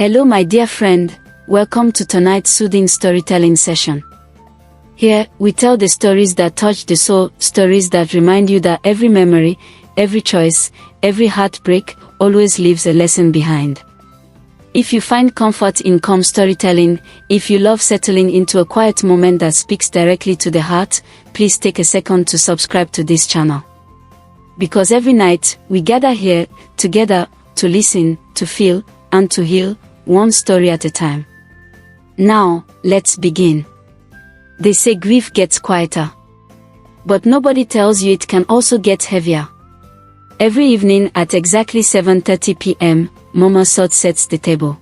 Hello my dear friend, welcome to tonight's soothing storytelling session. Here, we tell the stories that touch the soul, stories that remind you that every memory, every choice, every heartbreak, always leaves a lesson behind. If you find comfort in calm storytelling, if you love settling into a quiet moment that speaks directly to the heart, please take a second to subscribe to this channel. Because every night, we gather here, together, to listen, to feel, and to heal, one story at a time. Now, let's begin. They say grief gets quieter. But nobody tells you it can also get heavier. Every evening at exactly 7:30 p.m., Mama Sod sets the table.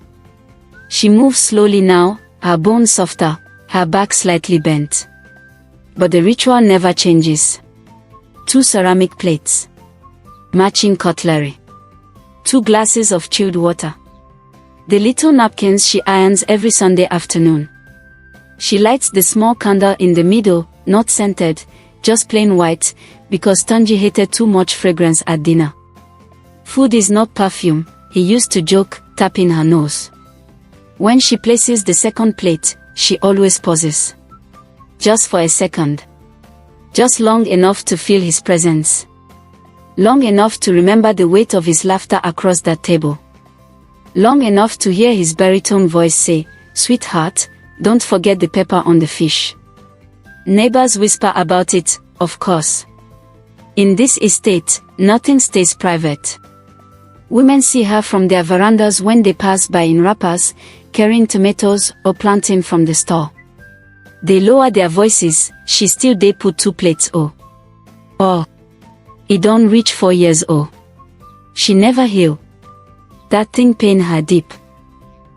She moves slowly now, her bones softer, her back slightly bent. But the ritual never changes. 2 ceramic plates. Matching cutlery. 2 glasses of chilled water. The little napkins she irons every Sunday afternoon. She lights the small candle in the middle, not scented, just plain white, because Tunji hated too much fragrance at dinner. Food is not perfume, he used to joke, tapping her nose. When she places the second plate, she always pauses. Just for a second. Just long enough to feel his presence. Long enough to remember the weight of his laughter across that table. Long enough to hear his baritone voice say, "Sweetheart, don't forget the pepper on the fish." Neighbors whisper about it, of course. In this estate, nothing stays private. Women see her from their verandas when they pass by in wrappers, carrying tomatoes or plantain from the store. They lower their voices, she still they put 2 plates oh. Oh. It don't reach 4 years oh. She never heal. That thing pain her deep.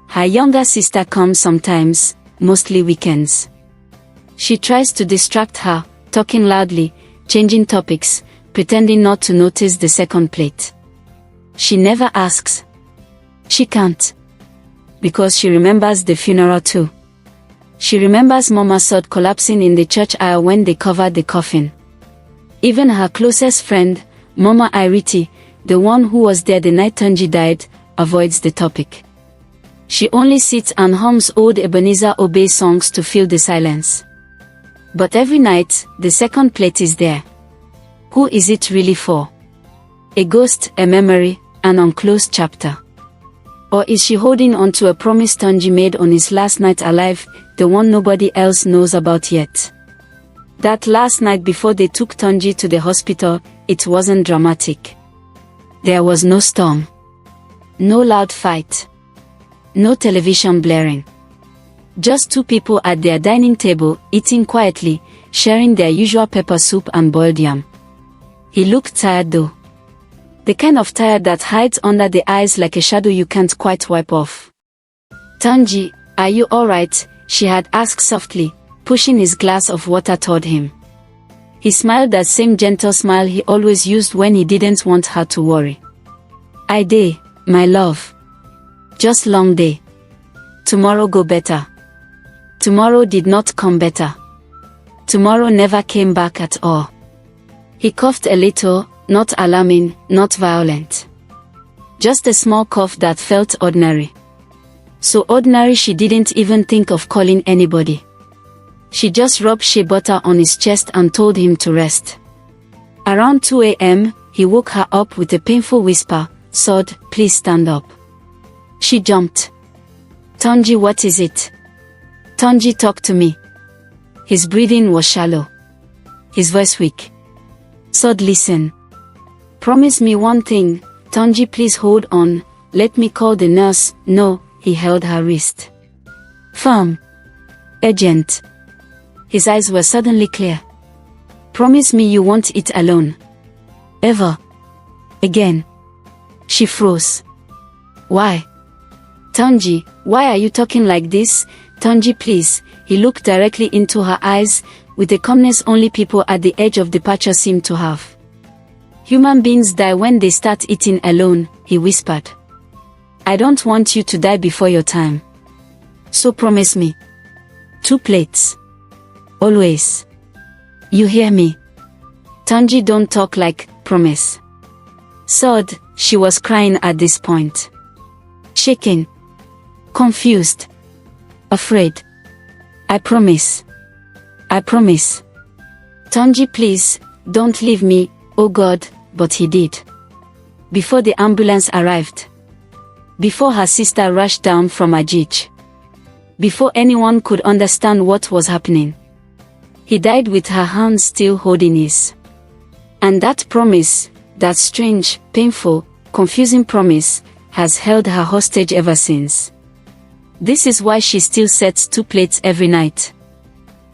Her younger sister comes sometimes, mostly weekends. She tries to distract her, talking loudly, changing topics, pretending not to notice the second plate. She never asks. She can't. Because she remembers the funeral too. She remembers Mama Sod collapsing in the church aisle when they covered the coffin. Even her closest friend, Mama Iriti, the one who was there the night Tunji died, avoids the topic. She only sits and hums old Ebenezer Obey songs to fill the silence. But every night, the second plate is there. Who is it really for? A ghost, a memory, an unclosed chapter? Or is she holding on to a promise Tunji made on his last night alive, the one nobody else knows about yet? That last night before they took Tunji to the hospital, it wasn't dramatic. There was no storm. No loud fight. No television blaring. Just 2 people at their dining table, eating quietly, sharing their usual pepper soup and boiled yam. He looked tired though. The kind of tired that hides under the eyes like a shadow you can't quite wipe off. "Tunji, are you alright?" she had asked softly, pushing his glass of water toward him. He smiled that same gentle smile he always used when he didn't want her to worry. "I dey, my love. Just long day. Tomorrow go better." Tomorrow did not come better. Tomorrow never came back at all. He coughed a little, not alarming, not violent. Just a small cough that felt ordinary. So ordinary she didn't even think of calling anybody. She just rubbed shea butter on his chest and told him to rest. Around 2 a.m., he woke her up with a painful whisper, "Sod, please stand up." She jumped. "Tunji, what is it?" "Tunji, talk to me." His breathing was shallow. His voice weak. "Sod, listen. Promise me one thing, Tunji, please hold on, let me call the nurse." "No," he held her wrist. "Firm. Urgent." His eyes were suddenly clear. "Promise me you won't eat alone. Ever. Again." She froze. "Why?" "Tunji, why are you talking like this? Tunji, please." He looked directly into her eyes, with the calmness only people at the edge of departure seem to have. "Human beings die when they start eating alone," he whispered. "I don't want you to die before your time. So promise me. 2 plates. Always. You hear me?" "Tunji, don't talk like, promise." Sod, she was crying at this point. Shaking. confused, afraid. I promise. I promise. Tonji, please, don't leave me, oh God, but he did. Before the ambulance arrived. Before her sister rushed down from Ajij. Before anyone could understand what was happening. He died with her hands still holding his. And that promise, that strange, painful, confusing promise, has held her hostage ever since. This is why she still sets 2 plates every night.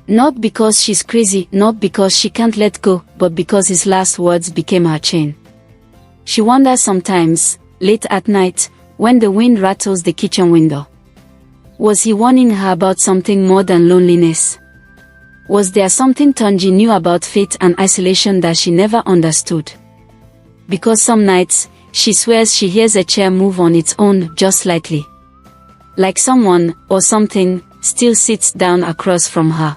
Not because she's crazy, not because she can't let go, but because his last words became her chain. She wonders sometimes, late at night, when the wind rattles the kitchen window. Was he warning her about something more than loneliness? Was there something Tonji knew about fate and isolation that she never understood? Because some nights, she swears she hears a chair move on its own just slightly. Like someone, or something, still sits down across from her.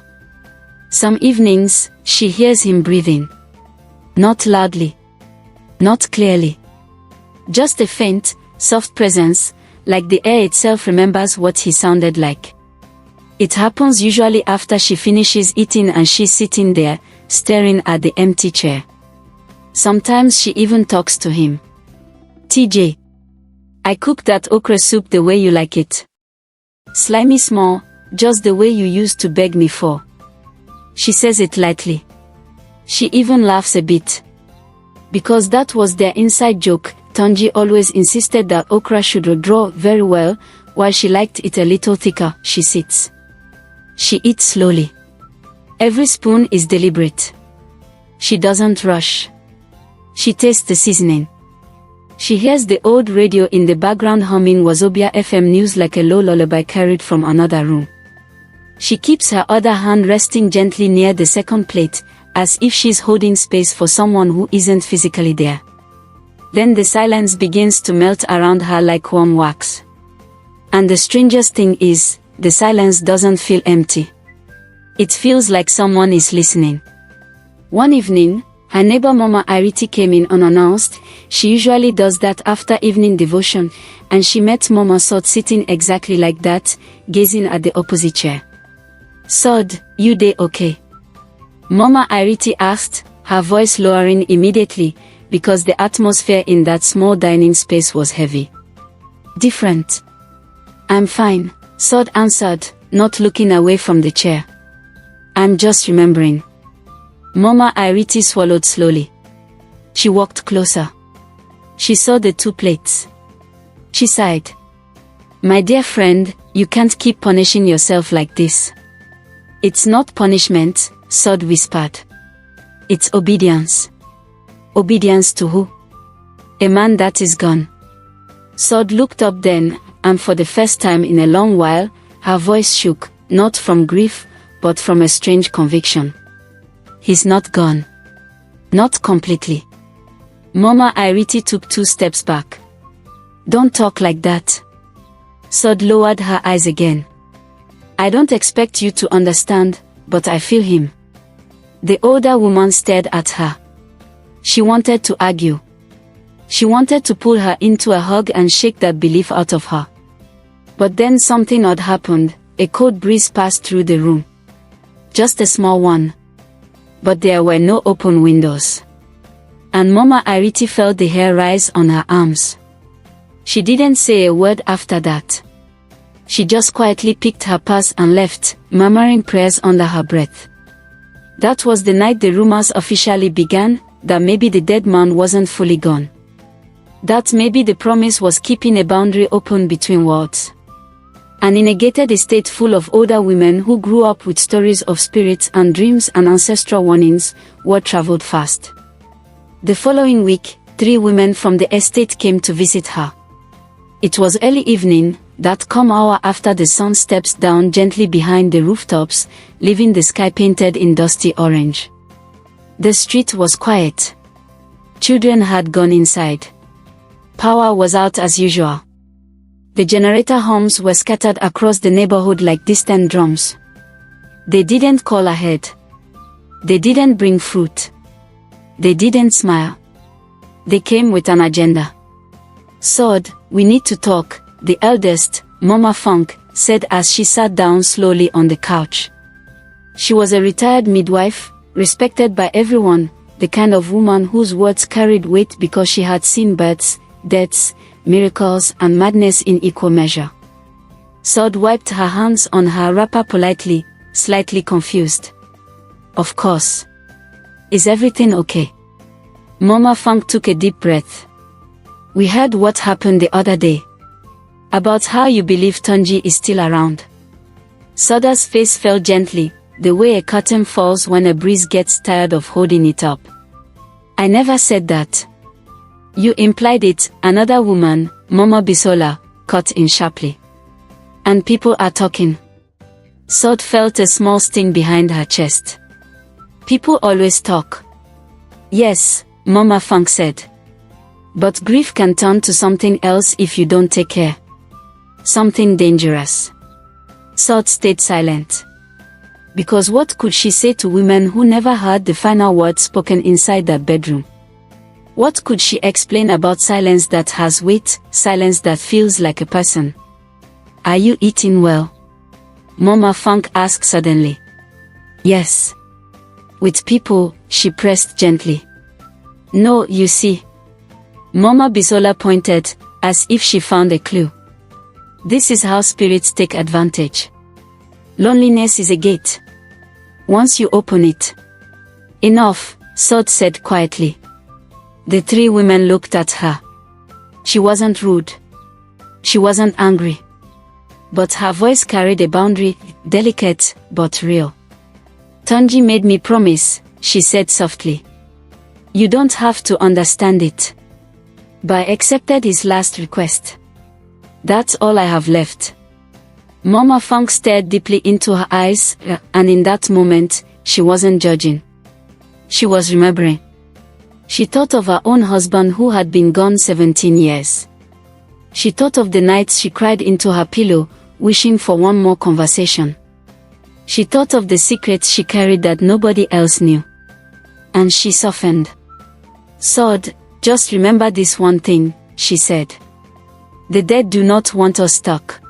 Some evenings, she hears him breathing. Not loudly. Not clearly. Just a faint, soft presence, like the air itself remembers what he sounded like. It happens usually after she finishes eating and she's sitting there, staring at the empty chair. Sometimes she even talks to him. TJ. I cooked that okra soup the way you like it. Slimy small, just the way you used to beg me for. She says it lightly. She even laughs a bit. Because that was their inside joke, Tonji always insisted that okra should draw very well, while she liked it a little thicker. She sits. She eats slowly. Every spoon is deliberate. She doesn't rush. She tastes the seasoning. She hears the old radio in the background humming Wazobia FM news like a low lullaby carried from another room. She keeps her other hand resting gently near the second plate, as if she's holding space for someone who isn't physically there. Then the silence begins to melt around her like warm wax. And the strangest thing is, the silence doesn't feel empty. It feels like someone is listening. One evening, her neighbor Mama Iriti came in unannounced. She usually does that after evening devotion, and she met Mama Sod sitting exactly like that, gazing at the opposite chair. Sod, you dey okay? Mama Iriti asked, her voice lowering immediately, because the atmosphere in that small dining space was heavy. Different. I'm fine, Sod answered, not looking away from the chair. I'm just remembering. Mama Iriti swallowed slowly. She walked closer. She saw the 2 plates. She sighed. My dear friend, you can't keep punishing yourself like this. It's not punishment, Sod whispered. It's obedience. Obedience to who? A man that is gone. Sod looked up then, and for the first time in a long while, her voice shook, not from grief, but from a strange conviction. He's not gone. Not completely. Mama Iriti took 2 steps back. Don't talk like that. Sod lowered her eyes again. I don't expect you to understand, but I feel him. The older woman stared at her. She wanted to argue. She wanted to pull her into a hug and shake that belief out of her. But then something odd happened. A cold breeze passed through the room. Just a small one. But there were no open windows. And Mama Iriti felt the hair rise on her arms. She didn't say a word after that. She just quietly picked her purse and left, murmuring prayers under her breath. That was the night the rumors officially began, that maybe the dead man wasn't fully gone. That maybe the promise was keeping a boundary open between worlds. And in a gated estate full of older women who grew up with stories of spirits and dreams and ancestral warnings, word traveled fast. The following week, 3 women from the estate came to visit her. It was early evening, that calm hour after the sun steps down gently behind the rooftops, leaving the sky painted in dusty orange. The street was quiet. Children had gone inside. Power was out as usual. The generator hums were scattered across the neighborhood like distant drums. They didn't call ahead. They didn't bring fruit. They didn't smile. They came with an agenda. Sod, we need to talk, the eldest, Mama Funk said as she sat down slowly on the couch. She was a retired midwife, respected by everyone, the kind of woman whose words carried weight because she had seen births, deaths, miracles and madness in equal measure. Sod wiped her hands on her wrapper politely, slightly confused. Of course. Is everything okay? Mama Funk took a deep breath. We heard what happened the other day. About how you believe Tunji is still around. Soda's face fell gently, the way a curtain falls when a breeze gets tired of holding it up. I never said that. You implied it, another woman, Mama Bisola, cut in sharply. And people are talking. Sod felt a small sting behind her chest. People always talk. Yes, Mama Funk said. But grief can turn to something else if you don't take care. Something dangerous. Sod stayed silent. Because what could she say to women who never heard the final words spoken inside that bedroom? What could she explain about silence that has weight, silence that feels like a person? Are you eating well? Mama Funk asked suddenly. Yes. With people, she pressed gently. No, you see. Mama Bisola pointed, as if she found a clue. This is how spirits take advantage. Loneliness is a gate. Once you open it. Enough, Sod said quietly. The three women looked at her. She wasn't rude. She wasn't angry. But her voice carried a boundary, delicate, but real. Tunji made me promise, she said softly. You don't have to understand it. But I accepted his last request. That's all I have left. Mama Funk stared deeply into her eyes, and in that moment, she wasn't judging. She was remembering. She thought of her own husband who had been gone 17 years. She thought of the nights she cried into her pillow, wishing for one more conversation. She thought of the secrets she carried that nobody else knew. And she softened. Sod, just remember this one thing, she said. The dead do not want us stuck.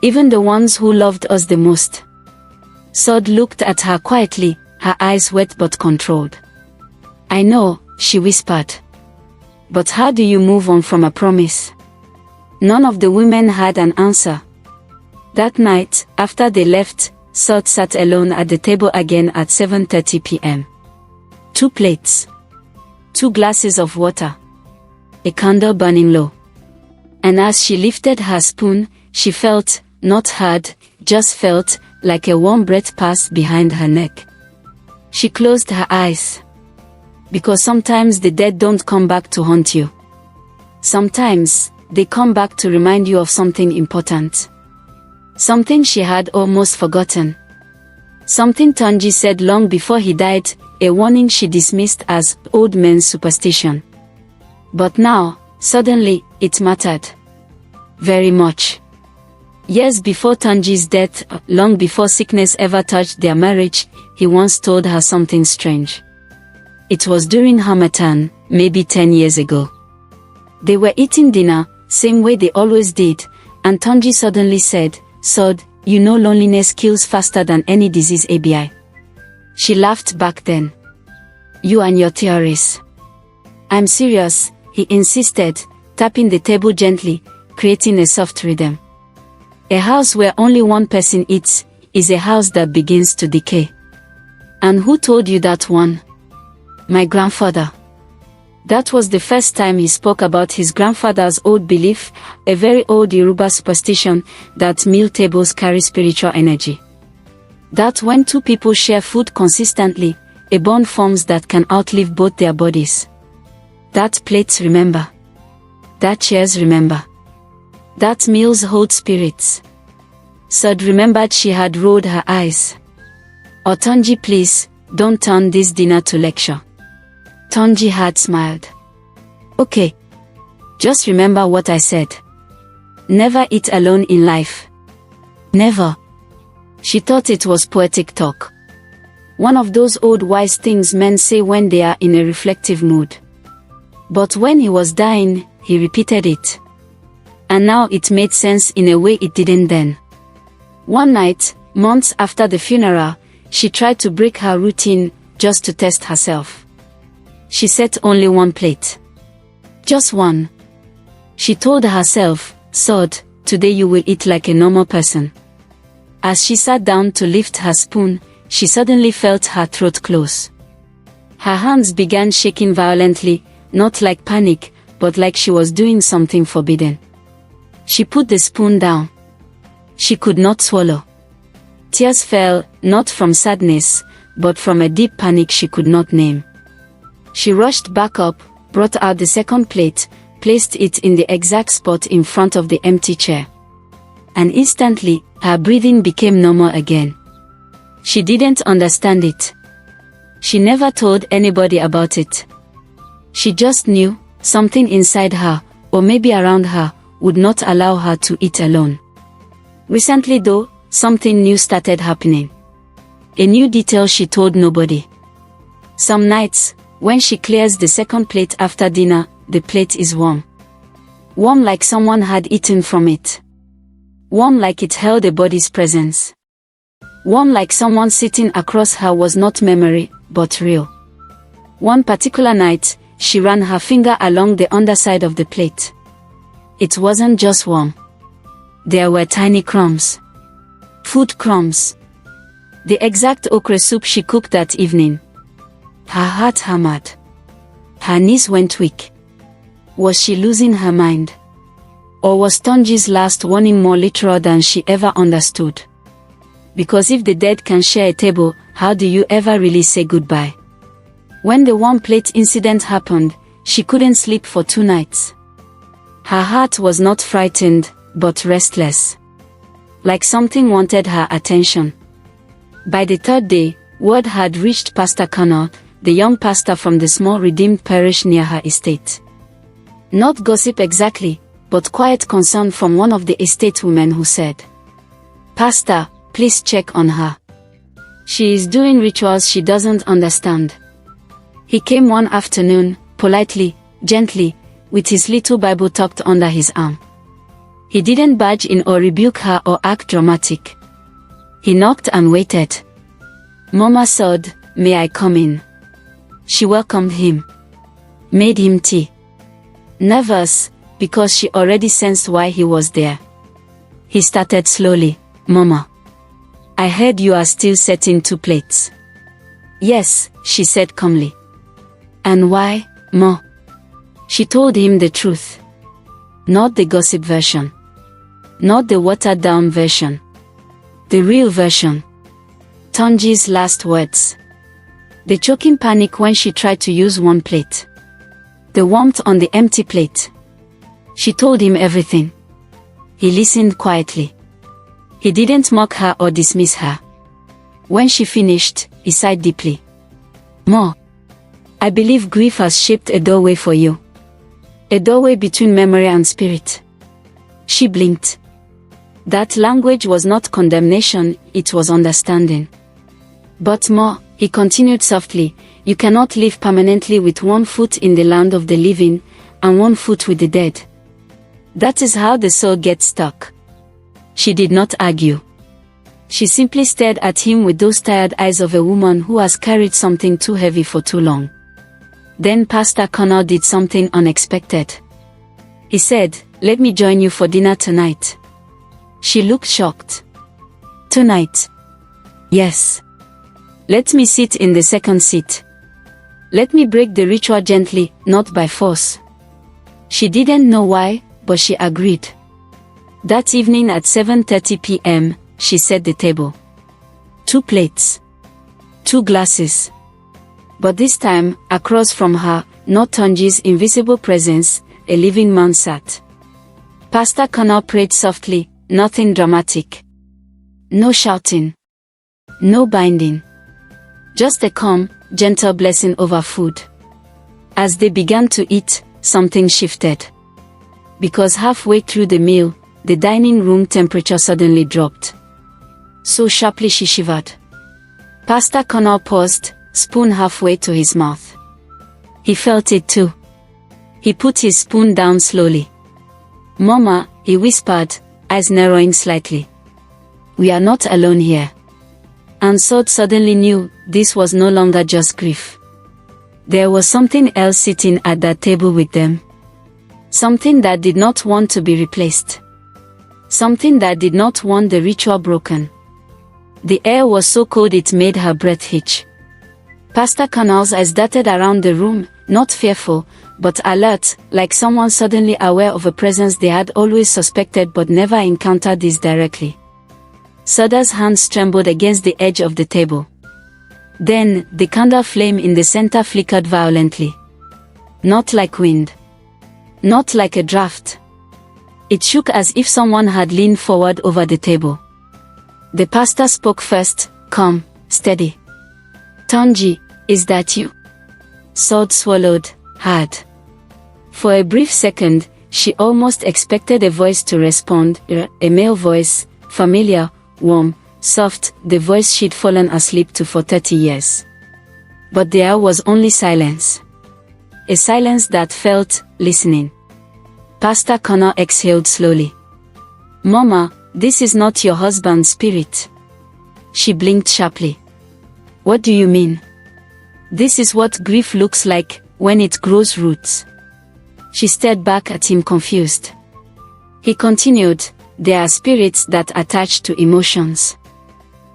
Even the ones who loved us the most. Sod looked at her quietly, her eyes wet but controlled. I know, she whispered. But how do you move on from a promise? None of the women had an answer. That night, after they left, Sod sat alone at the table again at 7:30 p.m. 2 plates. 2 glasses of water. A candle burning low. And as she lifted her spoon, she felt, not heard, just felt, like a warm breath pass behind her neck. She closed her eyes. Because sometimes the dead don't come back to haunt you. Sometimes, they come back to remind you of something important. Something she had almost forgotten. Something Tunji said long before he died, a warning she dismissed as old men's superstition. But now, suddenly, it mattered. Very much. Years before Tunji's death, long before sickness ever touched their marriage, he once told her something strange. It was during Harmattan, maybe 10 years ago. They were eating dinner, same way they always did, and Tunji suddenly said, Sod, you know loneliness kills faster than any disease ABI. She laughed back then. You and your theories. I'm serious, he insisted, tapping the table gently, creating a soft rhythm. A house where only one person eats, is a house that begins to decay. And who told you that one? My grandfather. That was the first time he spoke about his grandfather's old belief, a very old Yoruba superstition, that meal tables carry spiritual energy. That when two people share food consistently, a bond forms that can outlive both their bodies. That plates remember. That chairs remember. That meals hold spirits. Sod remembered she had rolled her eyes. Tunji, please, don't turn this dinner to lecture. Tunji had smiled. Okay. Just remember what I said. Never eat alone in life. Never. She thought it was poetic talk. One of those old wise things men say when they are in a reflective mood. But when he was dying, he repeated it. And now it made sense in a way it didn't then. One night, months after the funeral, she tried to break her routine, just to test herself. She set only one plate. Just one. She told herself, "Sod, today you will eat like a normal person." As she sat down to lift her spoon, she suddenly felt her throat close. Her hands began shaking violently, not like panic, but like she was doing something forbidden. She put the spoon down. She could not swallow. Tears fell, not from sadness, but from a deep panic she could not name. She rushed back up, brought out the second plate, placed it in the exact spot in front of the empty chair. And instantly, her breathing became normal again. She didn't understand it. She never told anybody about it. She just knew, something inside her, or maybe around her, would not allow her to eat alone. Recently though, something new started happening. A new detail she told nobody. Some nights, when she clears the second plate after dinner, the plate is warm. Warm like someone had eaten from it. Warm like it held a body's presence. Warm like someone sitting across her was not memory, but real. One particular night, she ran her finger along the underside of the plate. It wasn't just warm. There were tiny crumbs. Food crumbs. The exact okra soup she cooked that evening. Her heart hammered. Her knees went weak. Was she losing her mind? Or was Tonji's last warning more literal than she ever understood? Because if the dead can share a table, how do you ever really say goodbye? When the one plate incident happened, she couldn't sleep for 2 nights. Her heart was not frightened, but restless. Like something wanted her attention. By the 3rd day, word had reached Pastor Connor, the young pastor from the small redeemed parish near her estate. Not gossip exactly, but quiet concern from one of the estate women who said, "Pastor, please check on her. She is doing rituals she doesn't understand." He came one afternoon, politely, gently, with his little Bible tucked under his arm. He didn't barge in or rebuke her or act dramatic. He knocked and waited. "Mama said, may I come in?" She welcomed him. Made him tea. Nervous, because she already sensed why he was there. He started slowly, "Mama, I heard you are still setting 2 plates." "Yes," she said calmly. "And why, Ma?" She told him the truth. Not the gossip version. Not the watered-down version. The real version. Tonji's last words. The choking panic when she tried to use one plate. The warmth on the empty plate. She told him everything. He listened quietly. He didn't mock her or dismiss her. When she finished, he sighed deeply. "Ma, I believe grief has shaped a doorway for you. A doorway between memory and spirit." She blinked. That language was not condemnation, it was understanding. "But Ma," he continued softly, "you cannot live permanently with one foot in the land of the living, and one foot with the dead. That is how the soul gets stuck." She did not argue. She simply stared at him with those tired eyes of a woman who has carried something too heavy for too long. Then Pastor Connor did something unexpected. He said, "Let me join you for dinner tonight." She looked shocked. "Tonight?" "Yes. Let me sit in the second seat. Let me break the ritual gently, not by force." She didn't know why, but she agreed. That evening at 7:30 p.m., she set the table. 2 plates. 2 glasses. But this time, across from her, not Tonji's invisible presence, a living man sat. Pastor Connor prayed softly, nothing dramatic. No shouting. No binding. Just a calm, gentle blessing over food. As they began to eat, something shifted. Because halfway through the meal, the dining room temperature suddenly dropped. So sharply she shivered. Pastor Connor paused, spoon halfway to his mouth. He felt it too. He put his spoon down slowly. "Mama," he whispered, eyes narrowing slightly. We are not alone here. And Sod suddenly knew this was no longer just grief. There was something else sitting at that table with them. Something that did not want to be replaced. Something that did not want the ritual broken. The air was so cold it made her breath hitch. Pastor Connell's eyes darted around the room, not fearful, but alert, like someone suddenly aware of a presence they had always suspected but never encountered this directly. Soda's hands trembled against the edge of the table. Then, the candle flame in the center flickered violently. Not like wind. Not like a draft. It shook as if someone had leaned forward over the table. The pastor spoke first, calm, steady. Tonji, is that you? Sod swallowed, hard. For a brief second, she almost expected a voice to respond, a male voice, familiar, warm, soft, the voice she'd fallen asleep to for 30 years. But there was only silence. A silence that felt, listening. Pastor Connor exhaled slowly. Mama, this is not your husband's spirit. She blinked sharply. What do you mean? This is what grief looks like, when it grows roots. She stared back at him confused. He continued, there are spirits that attach to emotions.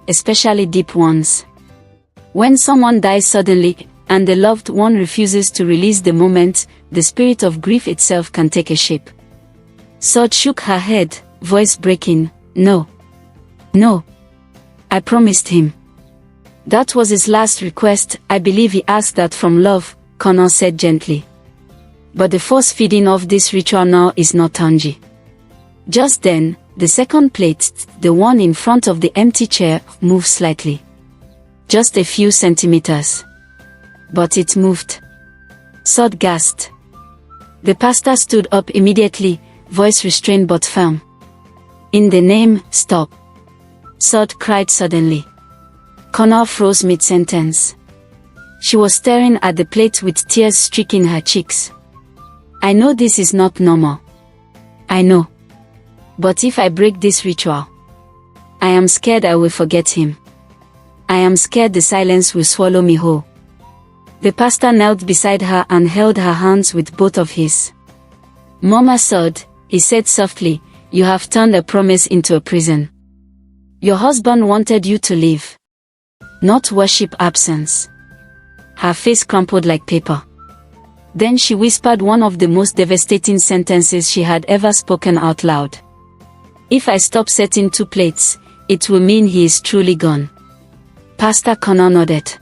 Especially deep ones. When someone dies suddenly, and the loved one refuses to release the moment, the spirit of grief itself can take a shape. Sod shook her head, voice breaking, no. No. I promised him. That was his last request, I believe he asked that from love, Connor said gently. But the force feeding off this ritual now is not Tanji. Just then, the second plate, the one in front of the empty chair, moved slightly. Just a few centimeters. But it moved. Sod gasped. The pastor stood up immediately, voice restrained but firm. In the name, stop. Sod cried suddenly. Connor froze mid-sentence. She was staring at the plate with tears streaking her cheeks. I know this is not normal. I know. But if I break this ritual, I am scared I will forget him. I am scared the silence will swallow me whole. The pastor knelt beside her and held her hands with both of his. Mama Sod, he said softly, you have turned a promise into a prison. Your husband wanted you to leave. Not worship absence. Her face crumpled like paper. Then she whispered one of the most devastating sentences she had ever spoken out loud. If I stop setting 2 plates, it will mean he is truly gone. Pastor Connor nodded.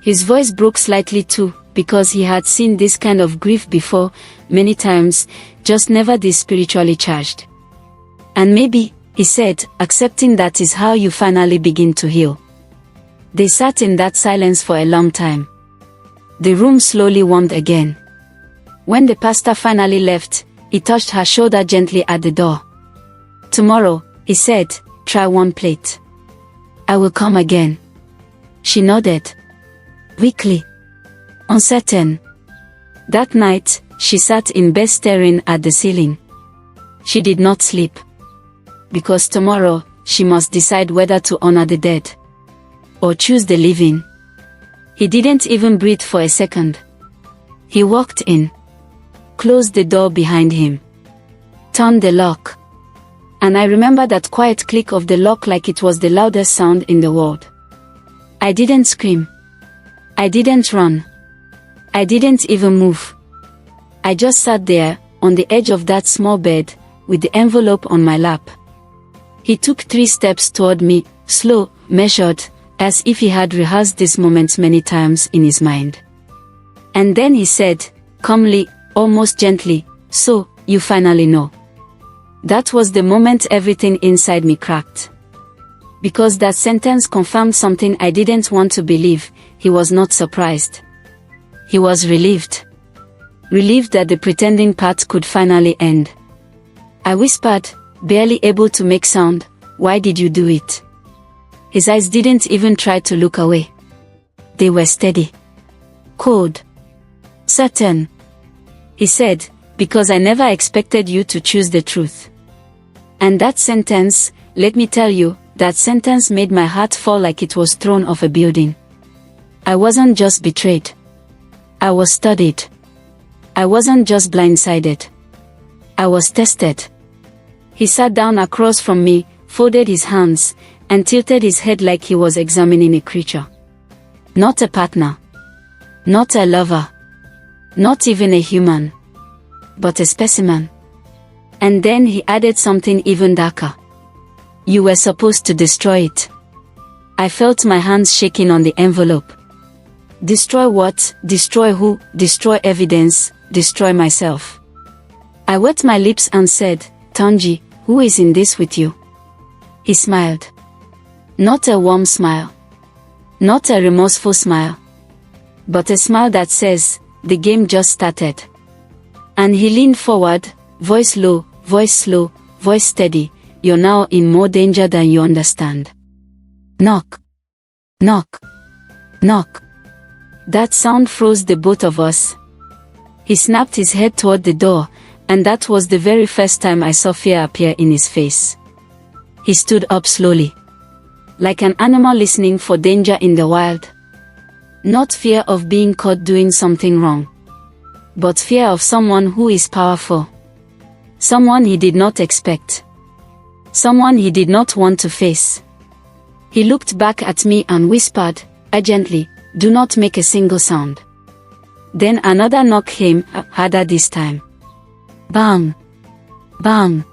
His voice broke slightly too, because he had seen this kind of grief before, many times, just never this spiritually charged. And maybe, he said, accepting that is how you finally begin to heal. They sat in that silence for a long time. The room slowly warmed again. When the pastor finally left, he touched her shoulder gently at the door. Tomorrow, he said, try 1 plate. I will come again. She nodded. Weakly. Uncertain. That night, she sat in bed staring at the ceiling. She did not sleep. Because tomorrow, she must decide whether to honor the dead. Or choose the living. He didn't even breathe for a second. He walked in. Closed the door behind him. Turned the lock. And I remember that quiet click of the lock like it was the loudest sound in the world. I didn't scream. I didn't run. I didn't even move. I just sat there, on the edge of that small bed, with the envelope on my lap. He took 3 steps toward me, slow, measured, as if he had rehearsed this moment many times in his mind. And then he said, calmly, almost gently, so, you finally know. That was the moment everything inside me cracked. Because that sentence confirmed something I didn't want to believe. He was not surprised. He was relieved. Relieved that the pretending part could finally end. I whispered, barely able to make sound, why did you do it? His eyes didn't even try to look away. They were steady. Cold. Certain. He said, because I never expected you to choose the truth. And that sentence, let me tell you, that sentence made my heart fall like it was thrown off a building. I wasn't just betrayed. I was studied. I wasn't just blindsided. I was tested. He sat down across from me, folded his hands, and tilted his head like he was examining a creature. Not a partner. Not a lover. Not even a human. But a specimen. And then he added something even darker. You were supposed to destroy it. I felt my hands shaking on the envelope. Destroy what? Destroy who? Destroy evidence, destroy myself. I wet my lips and said, Tanji, who is in this with you? He smiled. Not a warm smile. Not a remorseful smile. But a smile that says, the game just started. And he leaned forward, voice low, voice slow, voice steady. You're now in more danger than you understand. Knock. Knock. Knock. That sound froze the both of us. He snapped his head toward the door, and that was the very first time I saw fear appear in his face. He stood up slowly. Like an animal listening for danger in the wild. Not fear of being caught doing something wrong. But fear of someone who is powerful. Someone he did not expect. Someone he did not want to face. He looked back at me and whispered, urgently, do not make a single sound. Then another knock came, harder this time. Bang! Bang!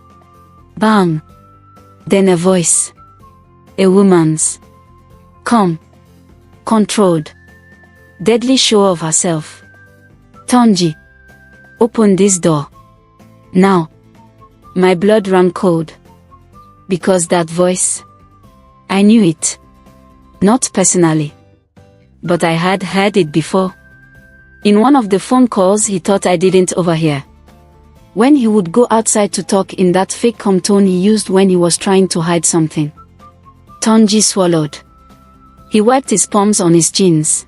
Bang! Then a voice. A woman's. Calm. Controlled. Deadly sure of herself. Tanji. Open this door. Now. My blood ran cold. Because that voice. I knew it. Not personally. But I had heard it before. In one of the phone calls he thought I didn't overhear. When he would go outside to talk in that fake calm tone he used when he was trying to hide something. Tanji swallowed. He wiped his palms on his jeans.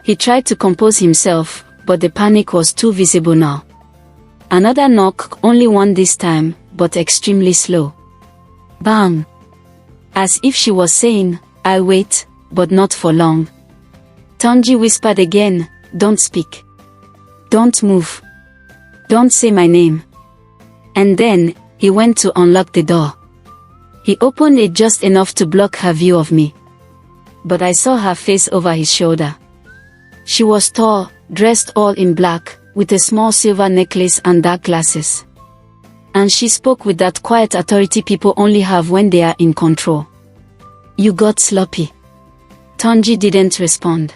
He tried to compose himself, but the panic was too visible now. Another knock, only one this time, but extremely slow. Bang! As if she was saying, I'll wait, but not for long. Tanji whispered again, don't speak. Don't move. Don't say my name. And then, he went to unlock the door. He opened it just enough to block her view of me. But I saw her face over his shoulder. She was tall, dressed all in black, with a small silver necklace and dark glasses. And she spoke with that quiet authority people only have when they are in control. You got sloppy. Tanji didn't respond.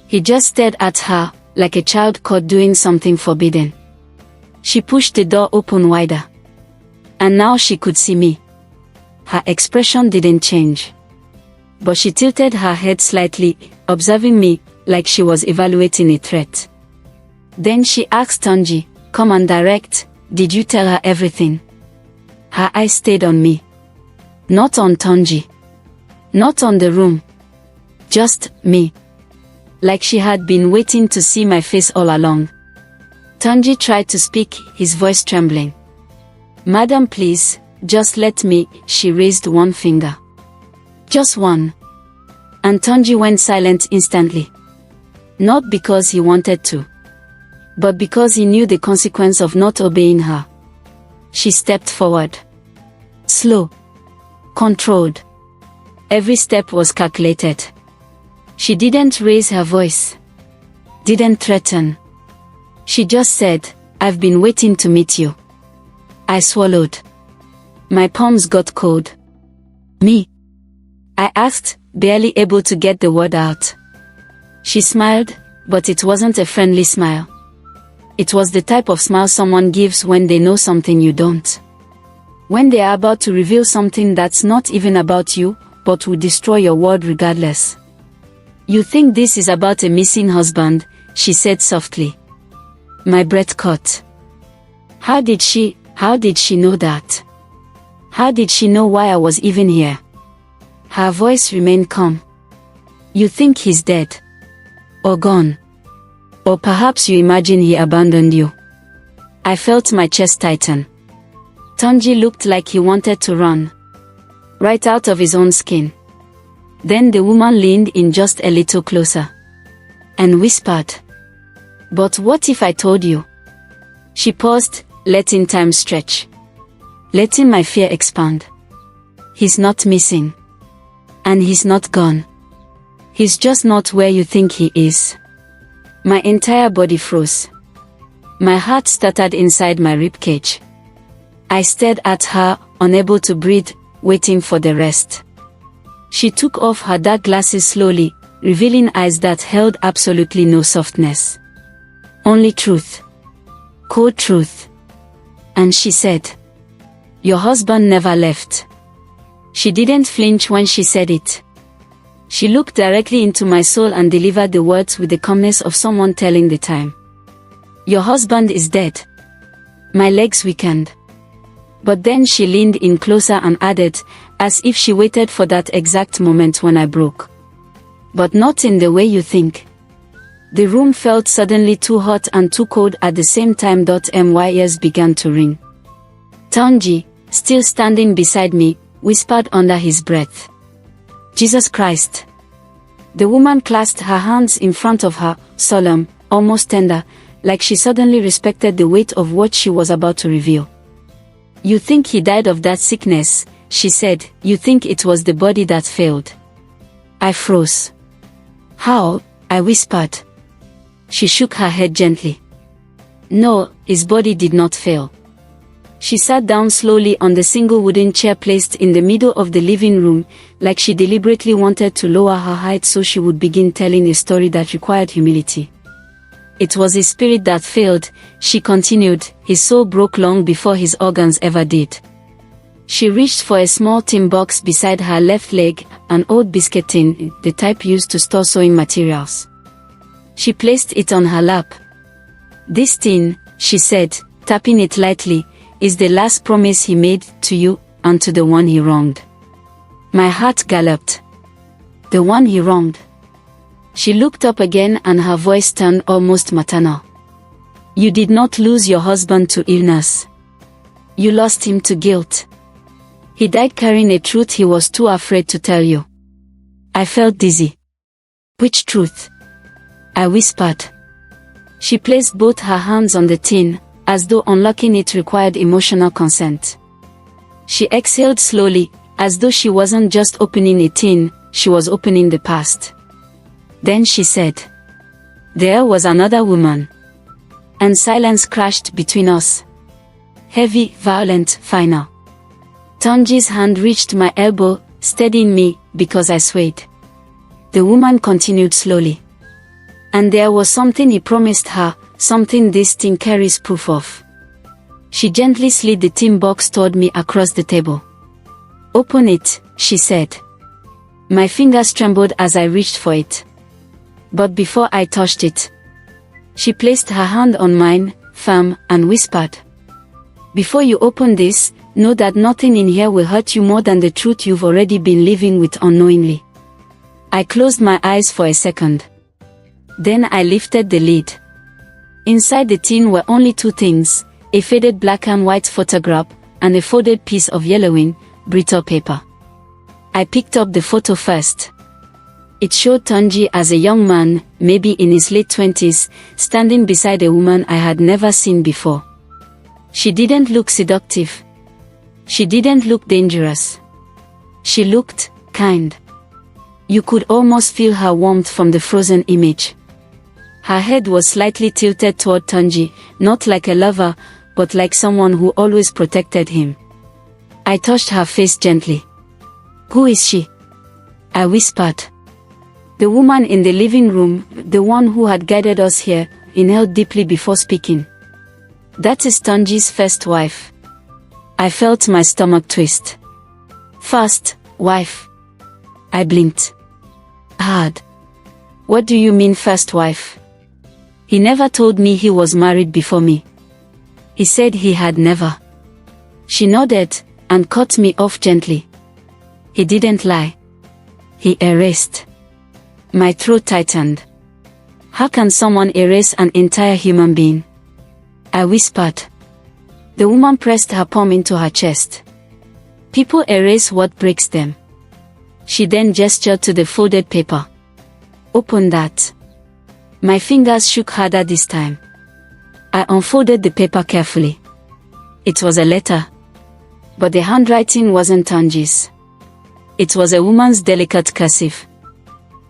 He just stared at her, like a child caught doing something forbidden. She pushed the door open wider. And now she could see me. Her expression didn't change. But she tilted her head slightly, observing me, like she was evaluating a threat. Then she asked Tanji, come and direct, did you tell her everything? Her eyes stayed on me. Not on Tanji. Not on the room. Just me. Like she had been waiting to see my face all along. Tanji tried to speak, his voice trembling. Madam, please, just let me. She raised one finger. Just one. And Tanji went silent instantly. Not because he wanted to. But because he knew the consequence of not obeying her. She stepped forward. Slow. Controlled. Every step was calculated. She didn't raise her voice. Didn't threaten. She just said, I've been waiting to meet you. I swallowed. My palms got cold. Me? I asked, barely able to get the word out. She smiled, but it wasn't a friendly smile. It was the type of smile someone gives when they know something you don't. When they are about to reveal something that's not even about you, but will destroy your world regardless. You think this is about a missing husband, she said softly. My breath caught. How did she know that? How did she know why I was even here? Her voice remained calm. You think he's dead? Or gone? Or perhaps you imagine he abandoned you? I felt my chest tighten. Tanji looked like he wanted to run right out of his own skin. Then the woman leaned in just a little closer and whispered, "But what if I told you?" She paused, letting time stretch, letting my fear expand. "He's not missing. And he's not gone. He's just not where you think he is." My entire body froze. My heart stuttered inside my ribcage. I stared at her, unable to breathe, waiting for the rest. She took off her dark glasses slowly, revealing eyes that held absolutely no softness. Only truth. Cold truth. And she said, "Your husband never left." She didn't flinch when she said it. She looked directly into my soul and delivered the words with the calmness of someone telling the time. "Your husband is dead." My legs weakened. But then she leaned in closer and added, as if she waited for that exact moment when I broke. "But not in the way you think." The room felt suddenly too hot and too cold at the same time. My ears began to ring. Tanji, still standing beside me, whispered under his breath, "Jesus Christ." The woman clasped her hands in front of her, solemn, almost tender, like she suddenly respected the weight of what she was about to reveal. "You think he died of that sickness," she said. "You think it was the body that failed." I froze. "How?" I whispered. She shook her head gently. "No, his body did not fail." She sat down slowly on the single wooden chair placed in the middle of the living room, like she deliberately wanted to lower her height so she would begin telling a story that required humility. "It was his spirit that failed," she continued. "His soul broke long before his organs ever did." She reached for a small tin box beside her left leg, an old biscuit tin, the type used to store sewing materials. She placed it on her lap. "This tin," she said, tapping it lightly, "is the last promise he made to you and to the one he wronged." My heart galloped. The one he wronged. She looked up again and her voice turned almost maternal. "You did not lose your husband to illness. You lost him to guilt. He died carrying a truth he was too afraid to tell you." I felt dizzy. "Which truth?" I whispered. She placed both her hands on the tin, as though unlocking it required emotional consent. She exhaled slowly, as though she wasn't just opening a tin, she was opening the past. Then she said, "There was another woman." And silence crashed between us. Heavy, violent, final. Tanji's hand reached my elbow, steadying me, because I swayed. The woman continued slowly. "And there was something he promised her, something this tin carries proof of." She gently slid the tin box toward me across the table. "Open it," she said. My fingers trembled as I reached for it. But before I touched it, she placed her hand on mine, firm, and whispered, "Before you open this, know that nothing in here will hurt you more than the truth you've already been living with unknowingly." I closed my eyes for a second. Then I lifted the lid. Inside the tin were only two things, a faded black and white photograph, and a folded piece of yellowing, brittle paper. I picked up the photo first. It showed Tanji as a young man, maybe in his late 20s, standing beside a woman I had never seen before. She didn't look seductive. She didn't look dangerous. She looked kind. You could almost feel her warmth from the frozen image. Her head was slightly tilted toward Tanji, not like a lover, but like someone who always protected him. I touched her face gently. "Who is she?" I whispered. The woman in the living room, the one who had guided us here, inhaled deeply before speaking. "That is Tanji's first wife." I felt my stomach twist. "First wife?" I blinked hard. "What do you mean first wife?" "He never told me he was married before me. He said he had never." She nodded, and cut me off gently. "He didn't lie. He erased." My throat tightened. How can someone erase an entire human being? I whispered. The woman pressed her palm into her chest. People erase what breaks them. She then gestured to the folded paper. Open that. My fingers shook harder this time. I unfolded the paper carefully. It was a letter. But the handwriting wasn't Tanji's. It was a woman's delicate cursive.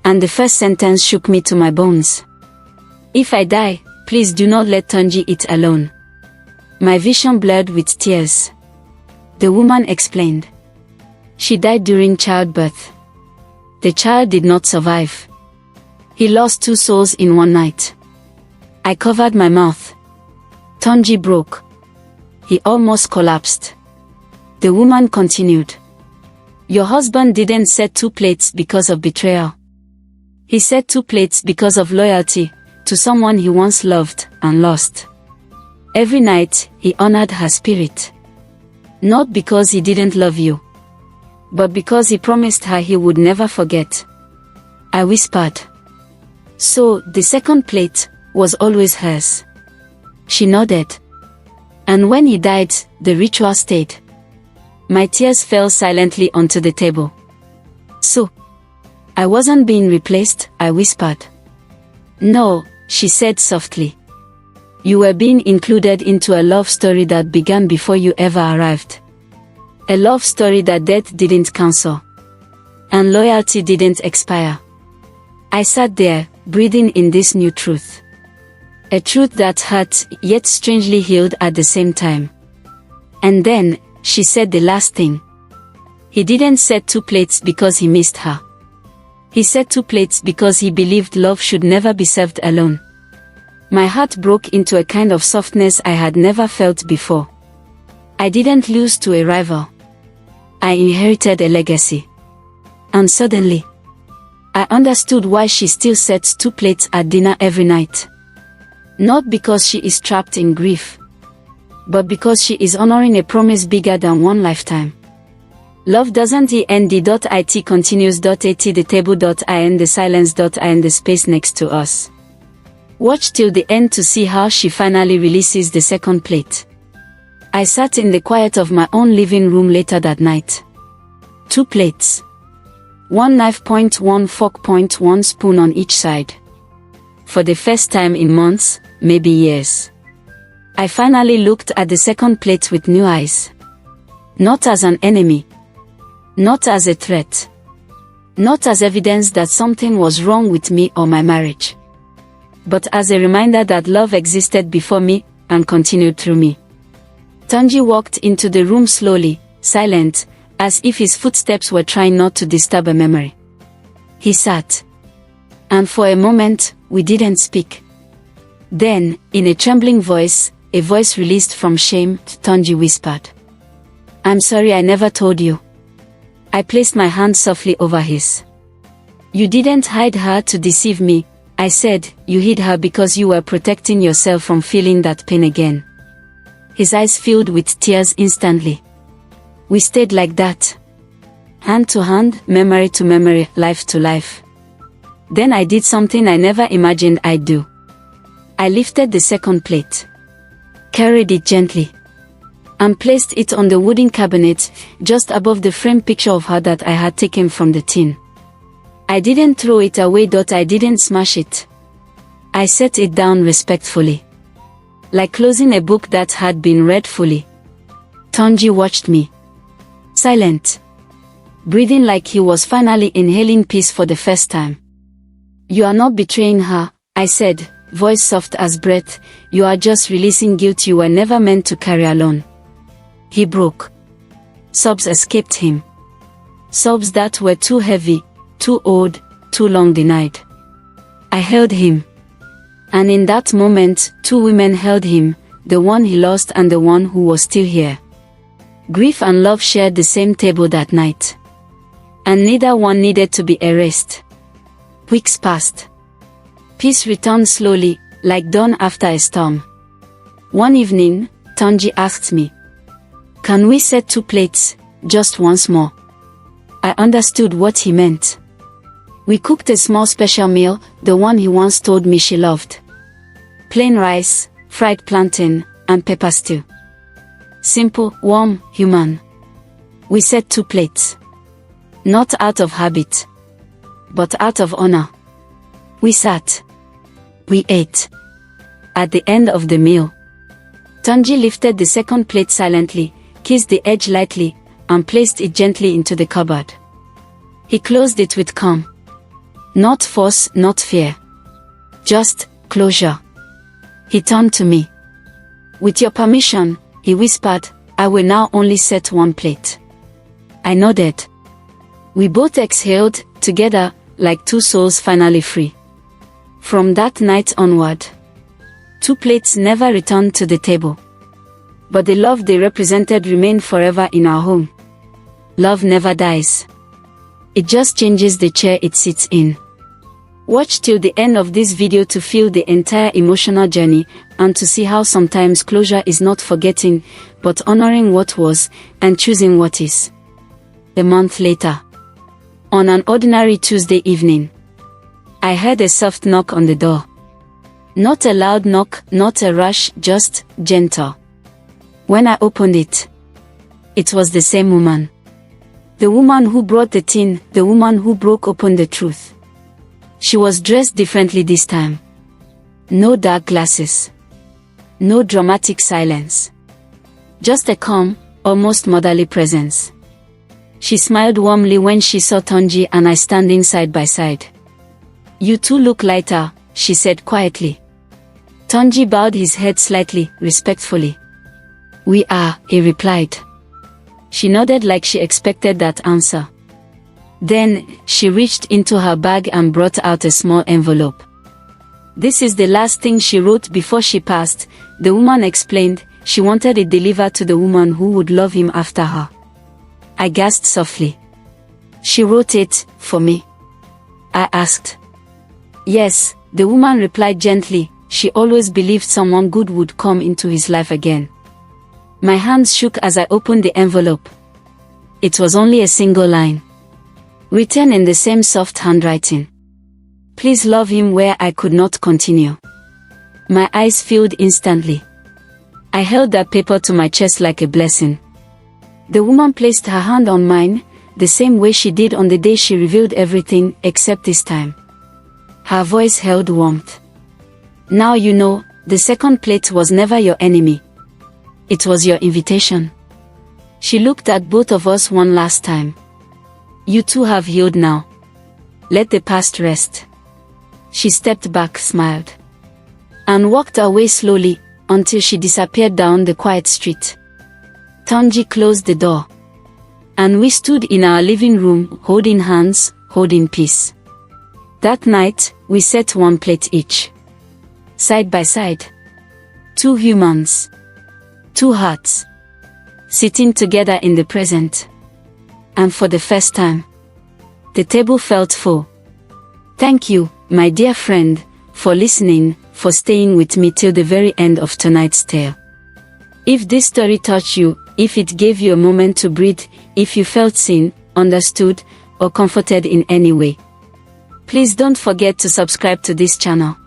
And the first sentence shook me to my bones. If I die, please do not let Tanji eat alone. My vision blurred with tears. The woman explained. She died during childbirth. The child did not survive. He lost 2 souls in one night. I covered my mouth. Tanji broke. He almost collapsed. The woman continued. Your husband didn't set 2 plates because of betrayal. He set 2 plates because of loyalty to someone he once loved and lost. Every night, he honored her spirit. Not because he didn't love you, but because he promised her he would never forget. I whispered. So, the second plate was always hers. She nodded. And when he died, the ritual stayed. My tears fell silently onto the table. So, I wasn't being replaced, I whispered. No, she said softly. You were being included into a love story that began before you ever arrived. A love story that death didn't cancel. And loyalty didn't expire. I sat there, breathing in this new truth. A truth that hurt, yet strangely healed at the same time. And then, she said the last thing. He didn't set 2 plates because he missed her. He set 2 plates because he believed love should never be served alone. My heart broke into a kind of softness I had never felt before. I didn't lose to a rival. I inherited a legacy. And suddenly, I understood why she still sets 2 plates at dinner every night. Not because she is trapped in grief, but because she is honoring a promise bigger than one lifetime. Love doesn't end. It continues. At the table. The silence. And the space next to us. Watch till the end to see how she finally releases the second plate. I sat in the quiet of my own living room later that night. 2 plates. 1 knife point, 1 fork point, 1 spoon on each side. For the first time in months, maybe years. I finally looked at the second plate with new eyes. Not as an enemy. Not as a threat. Not as evidence that something was wrong with me or my marriage. But as a reminder that love existed before me and continued through me. Tanji walked into the room slowly, silent, as if his footsteps were trying not to disturb a memory. He sat. And for a moment, we didn't speak. Then, in a trembling voice, a voice released from shame, Tanji whispered. I'm sorry I never told you. I placed my hand softly over his. You didn't hide her to deceive me, I said. You hid her because you were protecting yourself from feeling that pain again. His eyes filled with tears instantly. We stayed like that. Hand to hand, memory to memory, life to life. Then I did something I never imagined I'd do. I lifted the second plate. Carried it gently. And placed it on the wooden cabinet, just above the framed picture of her that I had taken from the tin. I didn't throw it away. I didn't smash it. I set it down respectfully. Like closing a book that had been read fully. Tanji watched me. Silent. Breathing like he was finally inhaling peace for the first time. You are not betraying her, I said, voice soft as breath. You are just releasing guilt you were never meant to carry alone. He broke. Sobs escaped him. Sobs that were too heavy, too old, too long denied. I held him. And in that moment, 2 women held him, the one he lost and the one who was still here. Grief and love shared the same table that night. And neither one needed to be erased. Weeks passed. Peace returned slowly, like dawn after a storm. One evening, Tanji asked me, can we set 2 plates, just once more? I understood what he meant. We cooked a small special meal, the one he once told me she loved. Plain rice, fried plantain, and pepper stew. simple, warm, human. We set 2 plates. Not out of habit, but out of honor. We sat. We ate. At the end of the meal, Tunji lifted the second plate silently, kissed the edge lightly, and placed it gently into the cupboard. He closed it with calm. Not force, not fear. Just closure. He turned to me. With your permission, he whispered, I will now only set 1 plate. I nodded. We both exhaled, together, like 2 souls finally free. From that night onward, 2 plates never returned to the table. But the love they represented remained forever in our home. Love never dies. It just changes the chair it sits in. Watch till the end of this video to feel the entire emotional journey, and to see how sometimes closure is not forgetting, but honoring what was, and choosing what is. A month later, on an ordinary Tuesday evening, I heard a soft knock on the door. Not a loud knock, not a rush, just gentle. When I opened it, it was the same woman. The woman who brought the tin, the woman who broke open the truth. She was dressed differently this time. No dark glasses. No dramatic silence. Just a calm, almost motherly presence. She smiled warmly when she saw Tunji and I standing side by side. You two look lighter, she said quietly. Tunji bowed his head slightly, respectfully. We are, he replied. She nodded like she expected that answer. Then, she reached into her bag and brought out a small envelope. This is the last thing she wrote before she passed, the woman explained. She wanted it delivered to the woman who would love him after her. I gasped softly. She wrote it, for me? I asked. Yes, the woman replied gently. She always believed someone good would come into his life again. My hands shook as I opened the envelope. It was only a single line, written in the same soft handwriting. Please love him, where I could not continue. My eyes filled instantly. I held that paper to my chest like a blessing. The woman placed her hand on mine, the same way she did on the day she revealed everything, except this time. Her voice held warmth. Now you know, the second plate was never your enemy. It was your invitation. She looked at both of us one last time. You two have healed now. Let the past rest. She stepped back, smiled, and walked away slowly, until she disappeared down the quiet street. Tunji closed the door, and we stood in our living room, holding hands, holding peace. That night, we set 1 plate each. Side by side. 2 humans. 2 hearts. Sitting together in the present. And for the first time, the table felt full. Thank you, my dear friend, for listening, for staying with me till the very end of tonight's tale. If this story touched you, if it gave you a moment to breathe, if you felt seen, understood, or comforted in any way, please don't forget to subscribe to this channel.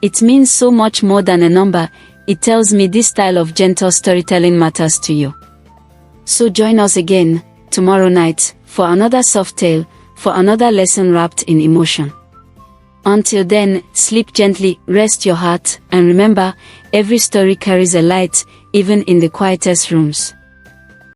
It means so much more than a number. It tells me this style of gentle storytelling matters to you. So join us again, tomorrow night, for another soft tale, for another lesson wrapped in emotion. Until then, sleep gently, rest your heart, and remember, every story carries a light, even in the quietest rooms.